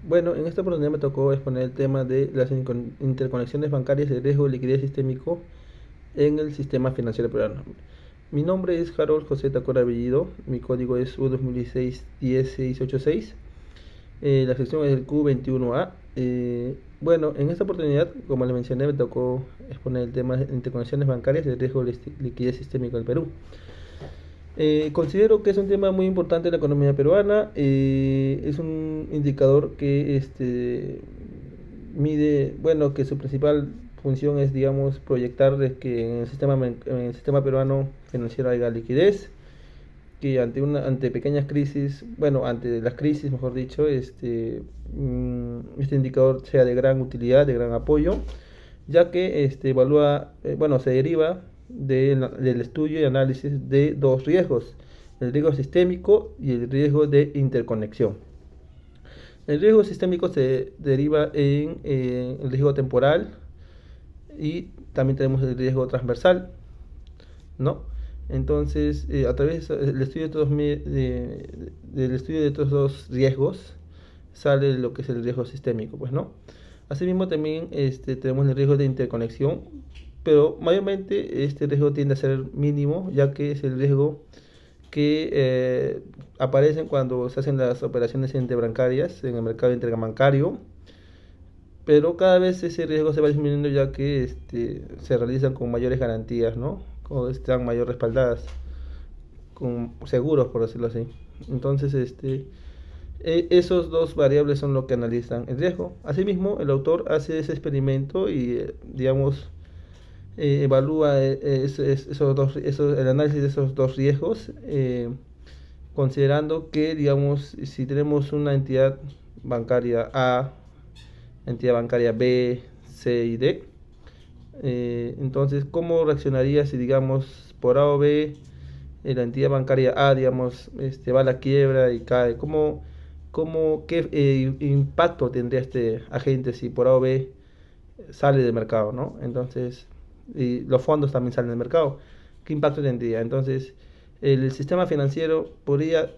Bueno, en esta oportunidad me tocó exponer el tema de las interconexiones bancarias de riesgo de liquidez sistémico en el sistema financiero peruano. Mi nombre es Harold José Tacora Bellido, mi código es U2016-10686, la sección es el Q21A. Bueno, en esta oportunidad, como le mencioné, me tocó exponer el tema de interconexiones bancarias de riesgo de liquidez sistémico del Perú. Considero que es un tema muy importante en la economía peruana. Es un indicador que mide, bueno, que su principal función es, digamos, proyectar de que en el sistema peruano financiero haya liquidez, que ante pequeñas crisis, bueno, ante las crisis, mejor dicho, este indicador sea de gran utilidad, de gran apoyo, ya que evalúa, bueno, se deriva del estudio y análisis de dos riesgos, el riesgo sistémico y el riesgo de interconexión. El riesgo sistémico se deriva en el riesgo temporal y también tenemos el riesgo transversal, ¿no? Entonces, a través del estudio del estudio de estos dos riesgos, sale lo que es el riesgo sistémico, pues, ¿no? Asimismo, también tenemos el riesgo de interconexión, pero mayormente este riesgo tiende a ser mínimo, ya que es el riesgo que aparecen cuando se hacen las operaciones interbancarias en el mercado interbancario, pero cada vez ese riesgo se va disminuyendo ya que se realizan con mayores garantías, ¿no? O están mayor respaldadas, con seguros, por decirlo así. Entonces, esos dos variables son lo que analizan el riesgo. Asimismo, el autor hace ese experimento y, digamos, evalúa el análisis de esos dos riesgos, considerando que, digamos, si tenemos una entidad bancaria A, entidad bancaria B, C y D, entonces, ¿cómo reaccionaría si, digamos, por A o B, la entidad bancaria A, digamos, va a la quiebra y cae? ¿Qué impacto tendría este agente si por A o B sale del mercado, ¿no? Entonces, y los fondos también salen del mercado. ¿Qué impacto tendría? Entonces, el sistema financiero podría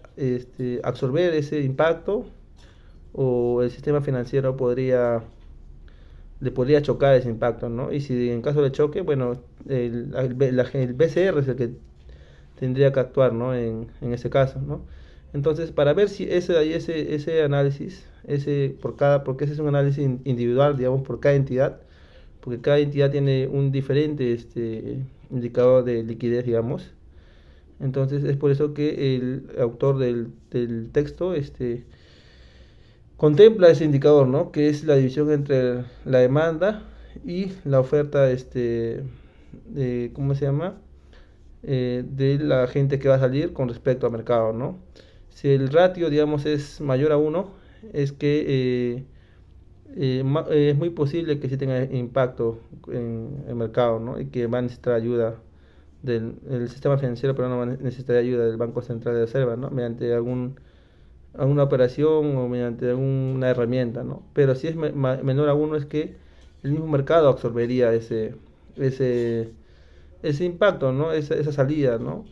absorber ese impacto, o el sistema financiero le podría chocar ese impacto, ¿no? Y si en caso de choque, bueno, el BCR es el que tendría que actuar, ¿no? En ese caso, ¿no? Entonces, para ver si ese análisis, porque ese es un análisis individual, digamos, por cada entidad, porque cada entidad tiene un diferente indicador de liquidez, digamos. Entonces, es por eso que el autor del texto contempla ese indicador, ¿no? Que es la división entre la demanda y la oferta, ¿cómo se llama? De la gente que va a salir con respecto al mercado, ¿no? Si el ratio, digamos, es mayor a uno, es que es muy posible que sí tenga impacto en el mercado, ¿no? Y que va a necesitar ayuda el sistema financiero, pero no va a necesitar ayuda del Banco Central de Reserva, ¿no? Mediante alguna operación o mediante alguna herramienta, ¿no? Pero si es menor a uno, es que el mismo mercado absorbería ese, ese impacto, ¿no? Esa salida, ¿no?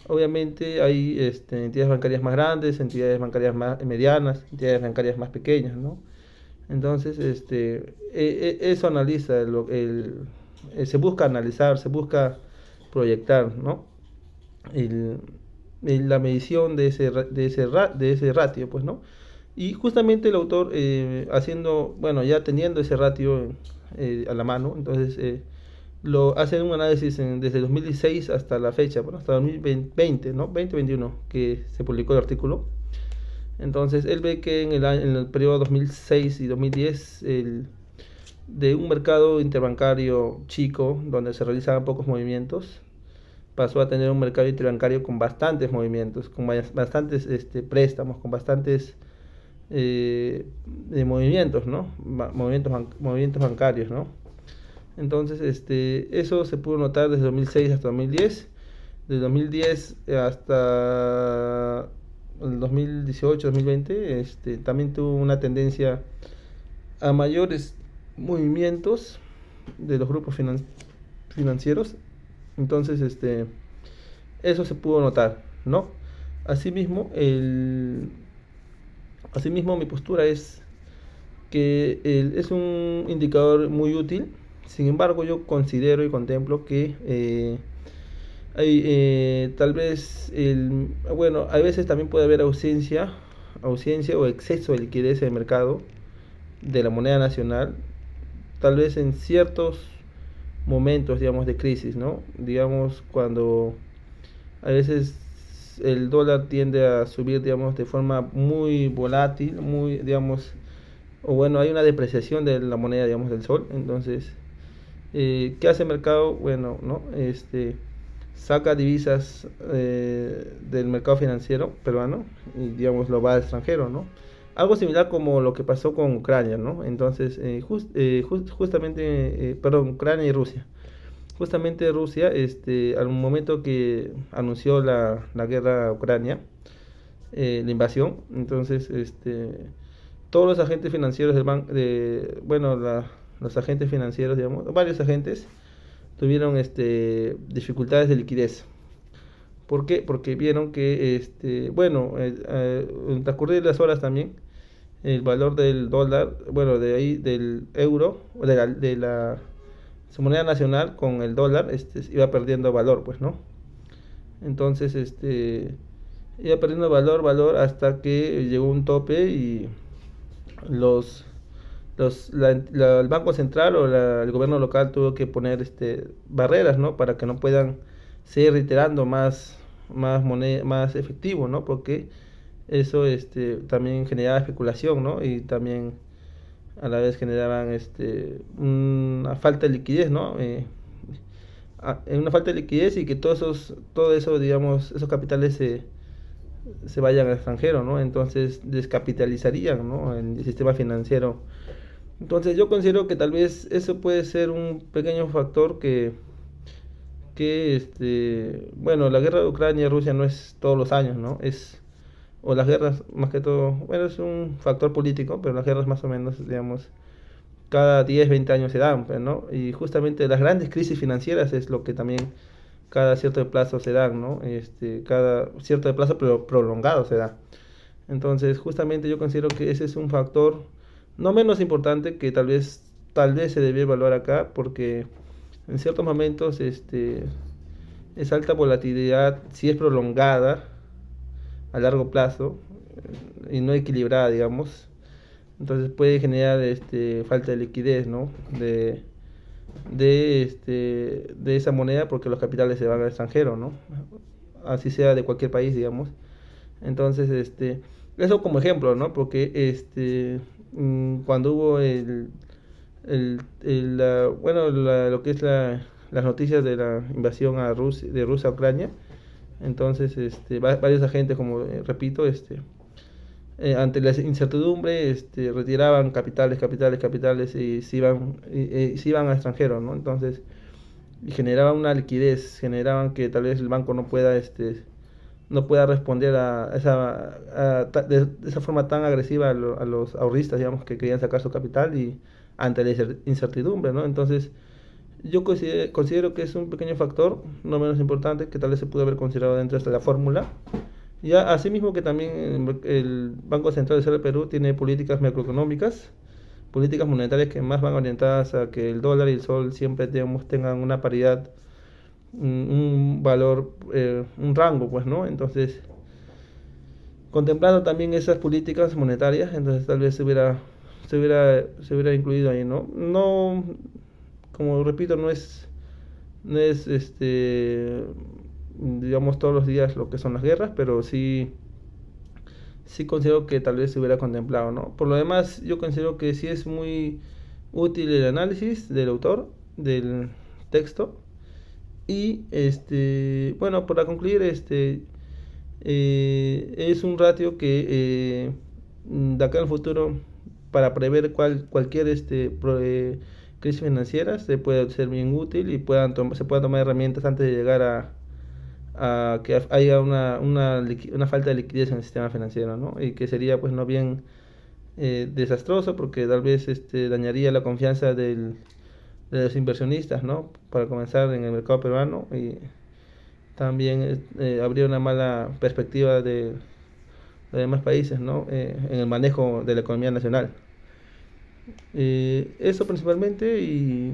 Obviamente hay entidades bancarias más grandes, entidades bancarias más medianas, entidades bancarias más pequeñas, ¿no? Entonces, eso analiza, se busca analizar, se busca proyectar, ¿no? El, la medición de ese ratio, pues, ¿no? Y justamente el autor, bueno, ya teniendo ese ratio a la mano, entonces lo hace un análisis desde 2016 hasta la fecha, bueno, hasta 2020, ¿no? 2021 que se publicó el artículo. Entonces él ve que en el periodo 2006 y 2010, de un mercado interbancario chico, donde se realizaban pocos movimientos, pasó a tener un mercado interbancario con bastantes movimientos, con bastantes préstamos, con bastantes movimientos, ¿no? Movimientos bancarios, ¿no? Entonces, eso se pudo notar desde 2006 hasta 2010. De 2010 hasta el 2018-2020, también tuvo una tendencia a mayores movimientos de los grupos financieros. Entonces, eso se pudo notar, ¿no? Asimismo, asimismo mi postura es que es un indicador muy útil. Sin embargo, yo considero y contemplo que tal vez, bueno, a veces también puede haber ausencia o exceso de liquidez en el mercado de la moneda nacional, tal vez en ciertos momentos, digamos, de crisis, ¿no? Digamos, cuando a veces el dólar tiende a subir, digamos, de forma muy volátil, muy, digamos, o bueno, hay una depreciación de la moneda, digamos, del sol. Entonces, ¿qué hace el mercado? Bueno, ¿no? Saca divisas del mercado financiero peruano y, digamos, lo va al extranjero, ¿no? Algo similar como lo que pasó con Ucrania, ¿no? Entonces, justamente, perdón, Ucrania y Rusia. Justamente Rusia, al momento que anunció la guerra a Ucrania, la invasión, entonces, todos los agentes financieros del banco, bueno, los agentes financieros, digamos, varios agentes tuvieron dificultades de liquidez. ¿Por qué? Porque vieron que, bueno, en el transcurrir de las horas también, el valor del dólar, bueno, de ahí del euro, de la su moneda nacional con el dólar, iba perdiendo valor, pues, ¿no? Entonces, iba perdiendo valor hasta que llegó un tope y los, el Banco Central o el gobierno local tuvo que poner barreras, ¿no? Para que no puedan seguir reiterando más moneda, más efectivo, ¿no? Porque eso también generaba especulación, ¿no? Y también a la vez generaban una falta de liquidez, ¿no? Una falta de liquidez y que todo eso, digamos, esos capitales se vayan al extranjero, ¿no? Entonces descapitalizarían, ¿no? El sistema financiero. Entonces yo considero que tal vez eso puede ser un pequeño factor que bueno, la guerra de Ucrania y Rusia no es todos los años, ¿no? O las guerras, más que todo, bueno, es un factor político, pero las guerras más o menos, digamos, cada 10 20 años se dan, pues, ¿no? Y justamente las grandes crisis financieras es lo que también cada cierto plazo se dan, ¿no? Cada cierto plazo pero prolongado se da. Entonces, justamente yo considero que ese es un factor no menos importante que tal vez se debe evaluar acá, porque en ciertos momentos esa alta volatilidad, si es prolongada a largo plazo y no equilibrada, digamos, entonces puede generar falta de liquidez, ¿no? De esa moneda, porque los capitales se van al extranjero, ¿no? Así sea de cualquier país, digamos. Entonces, eso como ejemplo, ¿no? Porque cuando hubo bueno, lo que es las noticias de la invasión de Rusia a Ucrania, entonces varios agentes, como repito, ante la incertidumbre, retiraban capitales y se iban al extranjero, ¿no? Entonces, y generaban una liquidez, generaban que tal vez el banco no pueda responder de esa forma tan agresiva a los ahorristas, digamos, que querían sacar su capital y ante la incertidumbre, ¿no? Entonces, yo considero que es un pequeño factor, no menos importante, que tal vez se pudo haber considerado dentro de la fórmula. Ya, asimismo que también el Banco Central del Perú tiene políticas macroeconómicas, políticas monetarias que más van orientadas a que el dólar y el sol siempre, digamos, tengan una paridad, un valor, un rango, pues, ¿no? Entonces, contemplando también esas políticas monetarias, entonces tal vez se hubiera incluido ahí, ¿no? No, como repito, no es digamos, todos los días lo que son las guerras, pero sí considero que tal vez se hubiera contemplado, ¿no? Por lo demás, yo considero que sí es muy útil el análisis del autor del texto. Y bueno, para concluir, es un ratio que de acá al futuro, para prever cualquier crisis financiera, se puede ser bien útil y se puedan tomar herramientas antes de llegar a que haya una falta de liquidez en el sistema financiero, ¿no? Y que sería, pues, no bien desastroso, porque tal vez dañaría la confianza de los inversionistas, ¿no? Para comenzar en el mercado peruano, y también habría una mala perspectiva de los demás países, ¿no? En el manejo de la economía nacional. Eso principalmente y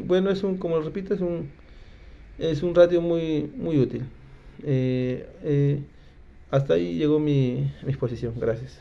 bueno, como lo repito, es un radio muy útil. Eh, eh, Hasta ahí llegó mi exposición. Gracias.